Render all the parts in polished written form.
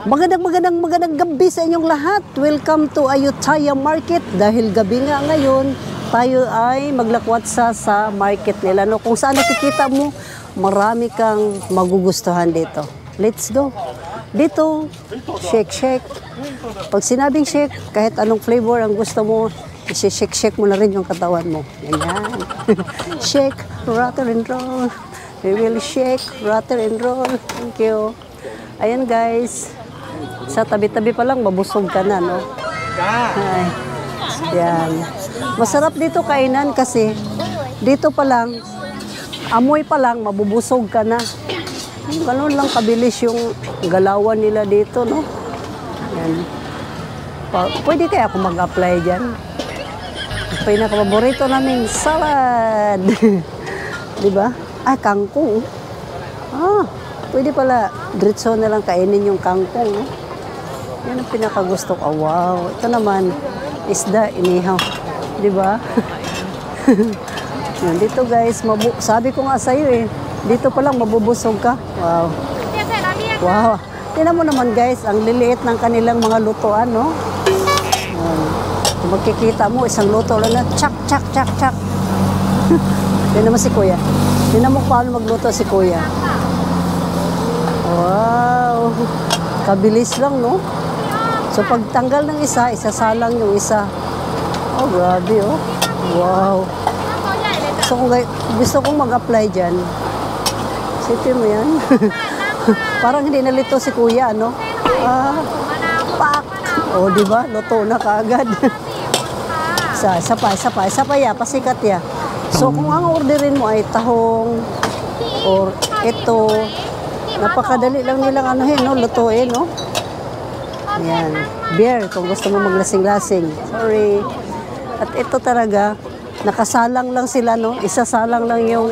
Magandang gabi sa inyong lahat. Welcome to Ayutthaya Market. Dahil gabi nga ngayon, tayo ay maglakwat sa market nila. No, kung saan nakikita mo, marami kang magugustuhan dito. Let's go. Dito, shake. Pag sinabing shake, kahit anong flavor ang gusto mo, isi-shake mo na rin yung katawan mo. Ganyan. Shake, rattle and roll. We will shake, rattle and roll. Thank you. Ayan guys, sa tabi-tabi pa lang mabusog ka na, no? Ay, yan. Masarap dito kainan kasi dito pa lang, amoy pa lang, mabubusog ka na. Ganun lang kabilis yung galawan nila dito, no? Yan. Pwede kaya ako mag-apply dyan? Pinaka-paborito naming salad. Diba? Ay, kangkong. Pwede pala, diretso na lang kainin yung kangkong. No? Yan ang pinakagusto ko. Wow. Ito naman, isda, inihaw. Diba? Yan, dito guys, sabi ko nga sa'yo eh, dito pa lang mabubusog ka. Wow. Wow. Tingnan mo naman guys, ang liliit ng kanilang mga lutuan, no? Kung magkikita mo, isang luto lang na, chak. Tingnan mo si Kuya. Tingnan mo paano magluto si Kuya. Wow! Kabilis lang, no? So, pag tanggal ng isa, isasalang yung isa. Oh, grabe, oh. Wow! So, kung gusto kong mag-apply dyan, sipin mo yan. Parang hindi nalito si Kuya, ano? Pak! Oh, di ba? Luto na kaagad. Isa pa ya, pasikat ya. So, kung ang orderin mo ay tahong or ito, napakadali lang nilang anuhin, no? Lutuin, no? Ayan. Beer, kung gusto mo maglasing-lasing. Sorry. At ito talaga, nakasalang lang sila, no? Isasalang lang yung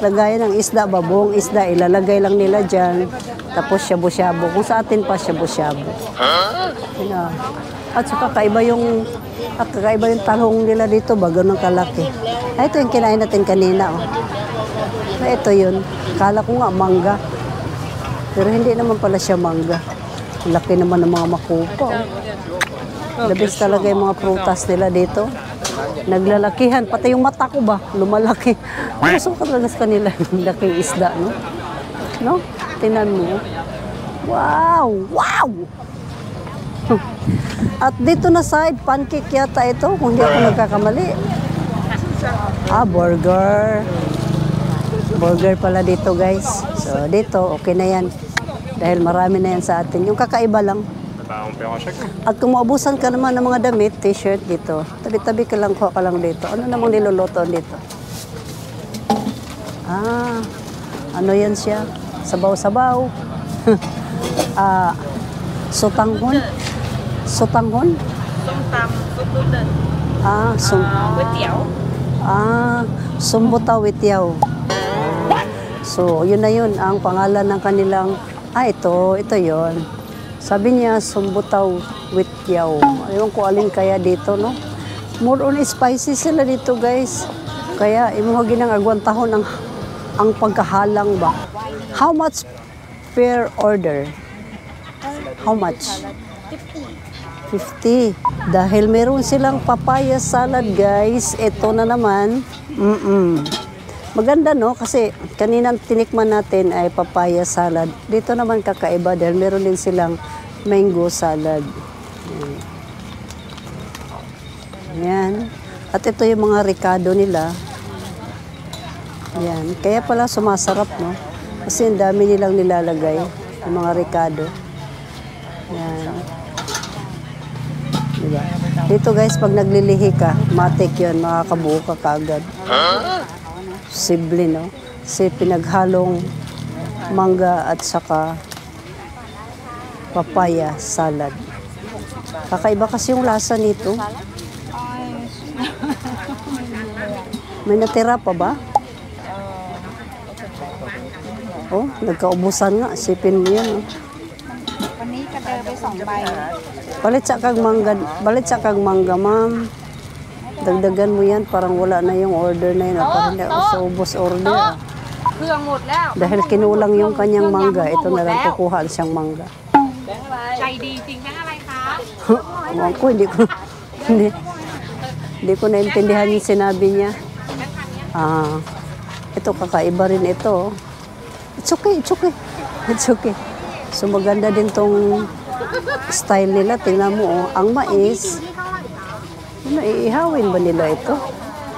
lagayan ng isda, babuong isda, ilalagay lang nila dyan. Tapos shabu-shabu. Kung sa atin pa, shabu-shabu. Huh? At saka kakaiba yung talong nila dito, bago ng kalaki. Ay, ito yung kinain natin kanina, oh. Ay, ito yun. Kala ko nga, mangga. Pero hindi naman pala siya mangga. Laki naman ng mga makupa. Labis talaga yung mga prutas nila dito. Naglalakihan. Pati yung mata ko ba? Lumalaki. Gusto ko talaga sa kanila yung laking isda, no? No? Tinan mo. Wow! Wow! At dito na side, pancake yata ito. Kung hindi ako nagkakamali. Burger. Burger pala dito, guys. So, dito, okay na yan. Dahil marami na yan sa atin. Yung kakaiba lang. At kung maubusan ka naman ng mga damit, t-shirt dito, tabi-tabi ka lang, kuha ka lang dito. Ano namang niluluto dito? Ano yan siya? Sabaw-sabaw. Sotanghon? Sotanghon? Witiao. Sumbuta witiao. So, yun na yun, ang pangalan ng kanilang, ito yun. Sabi niya, sumbutaw with yaw. Ewan ko alin kaya dito, no? More on spicy sila dito, guys. Kaya, imuhagin ng agwantahon ang pagkahalang ba. How much per order? How much? 50. Dahil meron silang papaya salad, guys. Ito na naman. Maganda, no? Kasi kaninang tinikman natin ay papaya salad. Dito naman kakaiba dahil meron din silang mango salad. Ayan. At ito yung mga ricado nila. Ayan. Kaya pala sumasarap, no? Kasi ang dami nilang nilalagay. Yung mga ricado. Ayan. Diba? Dito guys, pag naglilihi ka, matik yun, makakabuo ka kaagad. Posible, no? Kasi pinaghalong mangga at saka papaya salad. Kakaiba kasi yung lasa nito. May natira pa ba? Oh, nagkaubusan nga. Sipin mo yan, oh. Balit sa kag mangga, ma'am. Dagdagan mo yan, parang wala na yung order na yun. Parang sa ubos order. Dahil kinulang yung kanyang mangga, ito na lang kukuha siyang mangga. ใจดีจริงแบงค์อะไรคะ Ewan ko, hindi ko naintindihan yung sinabi niya. Ito, kakaiba rin ito. It's okay, it's okay. It's okay. So maganda din tong style nila. Tingnan mo, oh. Ang mais, naiihawin ba nila ito?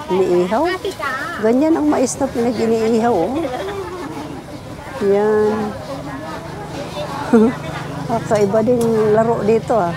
Iniihaw? Ganyan ang mais na pinag-iniihaw, oh. Yan. Kakaiba din laro dito, ah.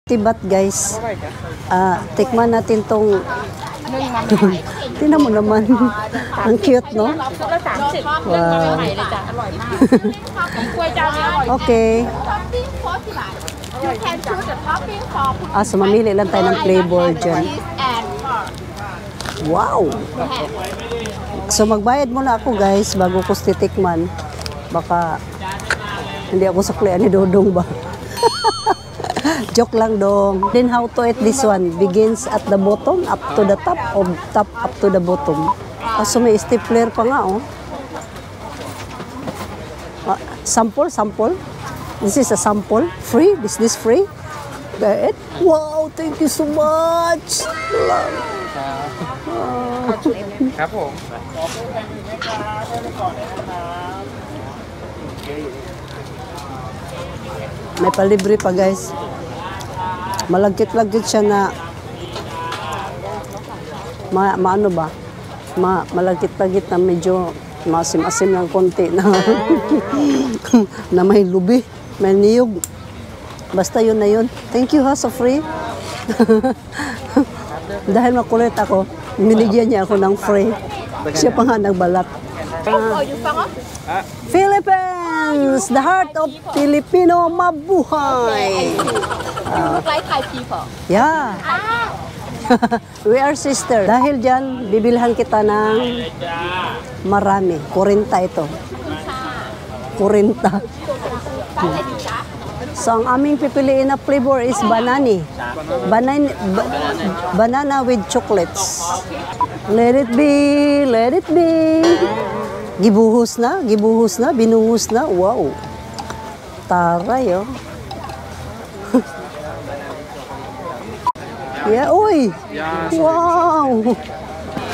Tibat guys, tikman natin tong tingnan mo naman ang cute, no? Wow. Okay. So mamili lang tayo ng flavor dyan. Wow. So magbayad muna ako guys bago ko titikman. Baka hindi ako suklian ni Dodong ba? Joke lang dong. Then how to eat this one? Begins at the bottom, up to the top, or top up to the bottom. So may stapler pa nga, oh. Sample, sample. This is a sample. Free? Is this free? Good. Wow, thank you so much. May palibre pa guys. Malagkit-lagkit siya na maano ba? Malagkit-lagkit na medyo masim-asim ng konti na na may lubi, may niyog. Basta yun na yun. Thank you ha, so free. Dahil makulit ako, binigyan niya ako ng free. Siya pa nga nagbalat. Philippines, the heart of Filipino, mabuhay. look like Thai people. Yeah. We are sister. Dahil dyan, bibilhan kita ng marami. 40 ito. 40. So, ang aming pipiliin na flavor is banana. Banana with chocolates. Let it be, let it be. Gibuhos na, binuhos na. Wow. Taray, oh. Yeah, uy! Wow!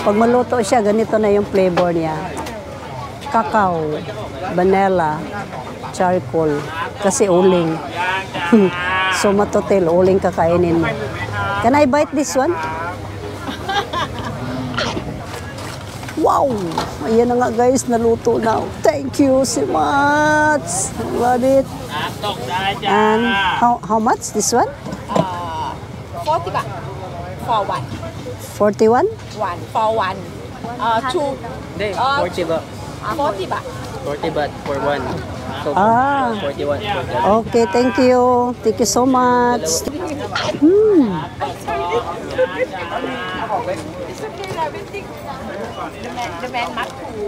Pag maluto siya, ganito na yung flavor niya. Cacao, vanilla, charcoal, kasi uling. So matutil, uling kakainin mo. Can I bite this one? Wow! Ayan na nga guys, naluto na. Thank you so much! Love it! And how much this one? 40 baht for one. 41? One for one. Two. 40 baht. 40 baht. 40 baht for one. So, 41. Okay, thank you. Thank you so much.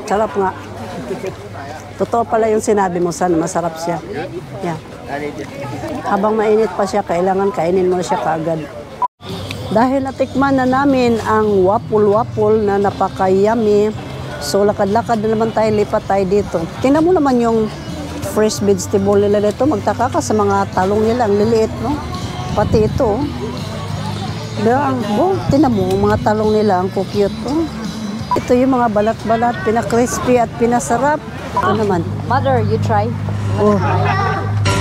Sarap nga. Totoo pala yung sinabi mo, sana masarap siya. Yeah. Habang mainit pa siya, kailangan kainin mo siya kaagad. Dahil natikman na namin ang wapul-wapul na napaka-yummy, so lakad-lakad na naman tayo, lipat tayo dito. Tingnan mo naman yung fresh vegetable nila dito. Magtaka ka sa mga talong nila, ang liliit, no? Pati ito, tingnan mo, mga talong nila, ang cute, oh. Ito yung mga balat-balat, pina-crispy at pinasarap. Ito naman. Mother, you try? Oh.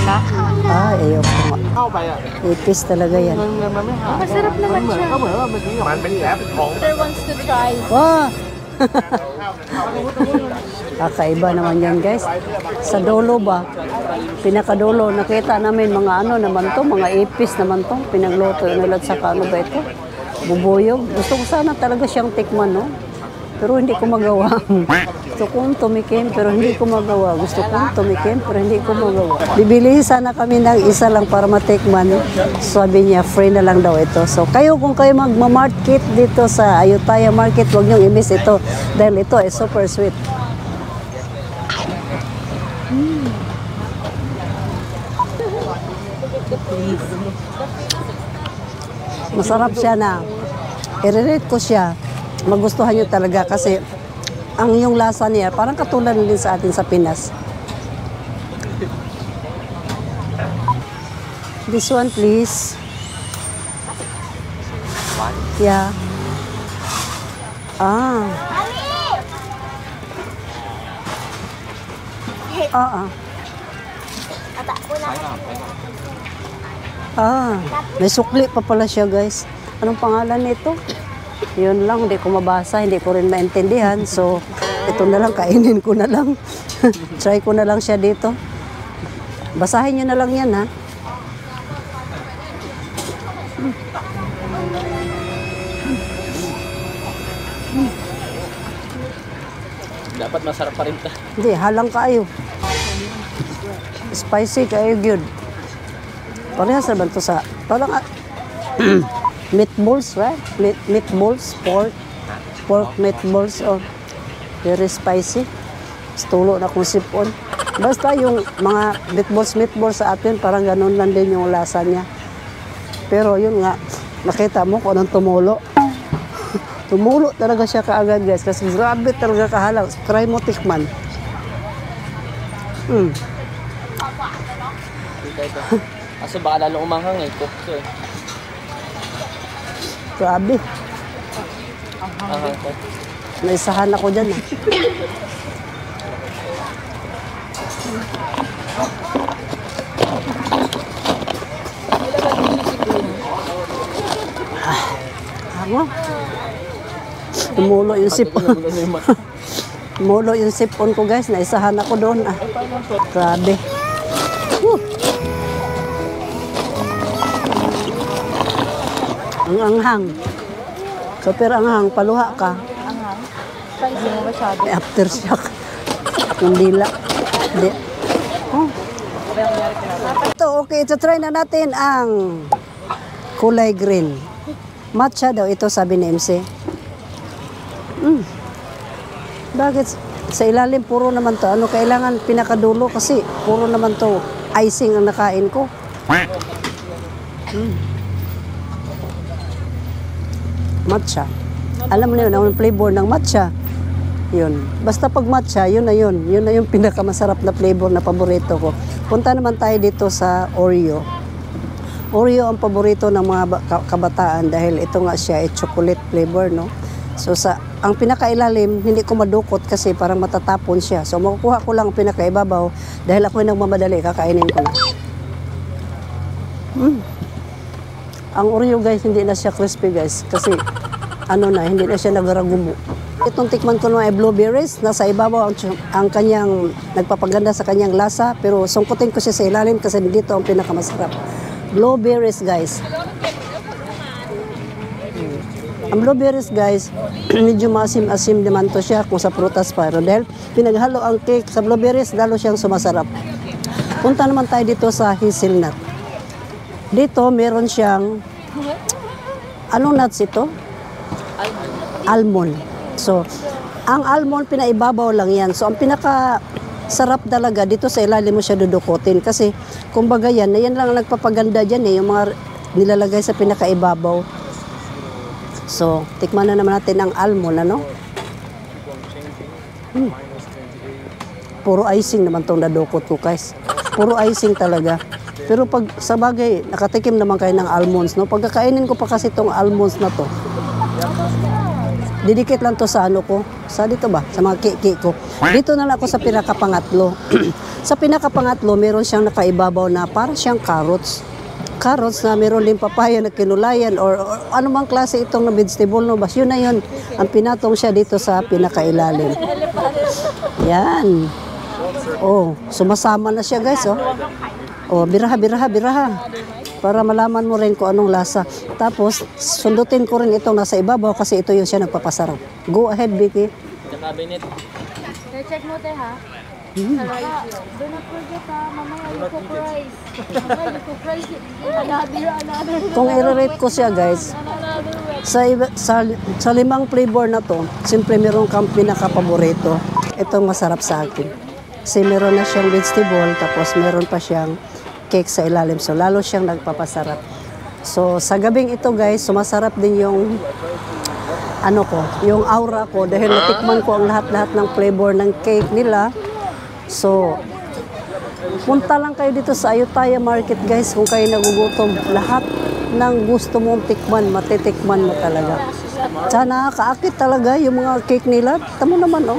Ayaw ko nga. Ipis talaga yan. Masarap naman siya. Mother wants to try. Wow! Kakaiba naman yan guys. Sa dulo ba? Pinakadulo, nakita namin mga ano naman to, mga ipis naman to. Pinagluto nila sa ano ba ito? Bubuyog. Gusto ko sana talaga siyang tikman, no? pero hindi ko magawa. Gusto kong tumikim, pero hindi ko magawa. Gusto kong tumikim, pero hindi ko magawa. Bibili sana kami ng isa lang para matikman. Sabi niya, free na lang daw ito. So, kung kayo magmamarket dito sa Ayutthaya Market, huwag niyong i-miss ito. Dahil ito ay super sweet. Masarap siya na. I-rate ko siya. Magustuhan niyo talaga kasi ang yung lasa niya parang katulad din sa atin sa Pinas. This one please. Yeah. Ah. May sukli pa pala siya guys. Anong pangalan nito? Yun lang, hindi ko mabasa, hindi ko rin maintindihan. So, ito na lang, kainin ko na lang. Try ko na lang siya dito. Basahin nyo na lang yan, ha? Dapat masarap pa rin ta. Hindi, halang kayo. Spicy kayo, good. Parehas naman to sa, parang, meatballs, right? Meatballs, pork meatballs, oh. Very spicy. Tulo na kung sipon. Basta yung mga meatballs sa atin, parang ganun lang din yung lasa niya. Pero yun nga, nakita mo kung anong tumulo. Tumulo talaga siya kaagad guys, kasi grabe talaga kahalang. Try mo tikman. Kaso baka lalo umanghang eh, cook to eh. Grabe. Anghang ko. Naisahan ako dyan. Ano? Tumulo yung sipon. Tumulo yung sipon ko guys. Naisahan ako doon. Grabe. Ang anghang. Super anghang. Paluha ka. Anghang? Spicy mo masyado. May aftershock. Hindi lang. Hindi. Oh. Ito, okay. Ito, try na natin ang kulay green. Matcha daw ito, sabi ni MC. Bakit? Sa ilalim, puro naman to. Ano, kailangan pinakadulo kasi puro naman to icing ang nakain ko. Matcha. Alam mo na yun, ang flavor ng matcha. Yun. Basta pag matcha, yun na yun. Yun na yung pinakamasarap na flavor na paborito ko. Punta naman tayo dito sa Oreo. Oreo ang paborito ng mga kabataan dahil ito nga siya ay chocolate flavor, no? So ang pinakailalim, hindi ko madukot kasi parang matatapon siya. So makukuha ko lang ang pinakaibabaw dahil ako yung nagmamadali, kakainin ko na. Ang Oreo guys, hindi na siya crispy guys kasi hindi na siya nagaragubo. Itong tikman ko naman ay blueberries. Nasa ibabaw ang kanyang nagpapaganda sa kanyang lasa pero sungkutin ko siya sa ilalim kasi dito ang pinakamasarap. Blueberries guys. Ang blueberries guys, medyo maasim-asim naman to siya kung sa prutas pa. Pero dahil pinaghalo ang cake sa blueberries, lalo siyang sumasarap. Punta naman tayo dito sa hazelnut. Dito meron siyang, anong nuts ito? Almond. So, ang almond pinaibabaw lang yan. So, ang pinaka-sarap talaga dito sa ilalim mo siya dudukutin. Kasi, kumbaga yan lang ang nagpapaganda dyan eh, yung mga nilalagay sa pinakaibabaw. So, tikman na naman natin ang almond, ano? Puro icing naman itong nadukot ko, guys. Puro icing talaga. Pero pag sa bagay, nakatikim naman kayo ng almonds, no? Pagkakainin ko pa kasi itong almonds na to. Didikit lang to sa ano ko. Sa dito ba? Sa mga cake ko. Dito na lang ako sa pinakapangatlo. Sa pinakapangatlo, meron siyang nakaibabaw na parang siyang carrots. Carrots na meron din papaya na kinulayan or anumang klase itong na vegetable, no? Bas yun na yun. Ang pinatong siya dito sa pinakailalim. Yan. Oh, sumasama na siya guys, oh. Oh, biraha. para malaman mo rin kung anong lasa. Tapos, sundutin ko rin itong nasa ibabaw kasi ito yung siya nagpapasarap. Go ahead, Vicky. The cabinet. Check mo, te, ha? Do not forget, ha? Mamaya, you cook rice. Mamaya, you cook rice. Another. Kung i-rate ko siya, guys, sa 5 flavor na to, siyempre meron kang pinaka-paborito. Itong masarap sa akin. Kasi meron na siyang vegetable, tapos meron pa siyang cake sa ilalim. So, lalo siyang nagpapasarap. So, sa gabing ito, guys, sumasarap din yung yung aura ko dahil natikman ko ang lahat-lahat ng flavor ng cake nila. So, punta lang kayo dito sa Ayutthaya Market, guys, kung kayo nagugutom. Lahat ng gusto mong tikman, matitikman mo talaga. Sana nakakaakit talaga yung mga cake nila. Tamo naman, oh.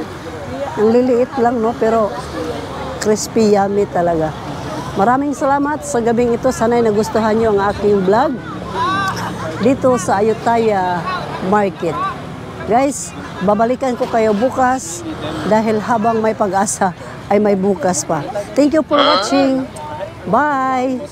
Ang liliit lang, no? Pero crispy, yummy talaga. Maraming salamat sa gabing ito. Sana'y nagustuhan nyo ang aking vlog dito sa Ayutthaya Market. Guys, babalikan ko kayo bukas dahil habang may pag-asa ay may bukas pa. Thank you for watching. Bye!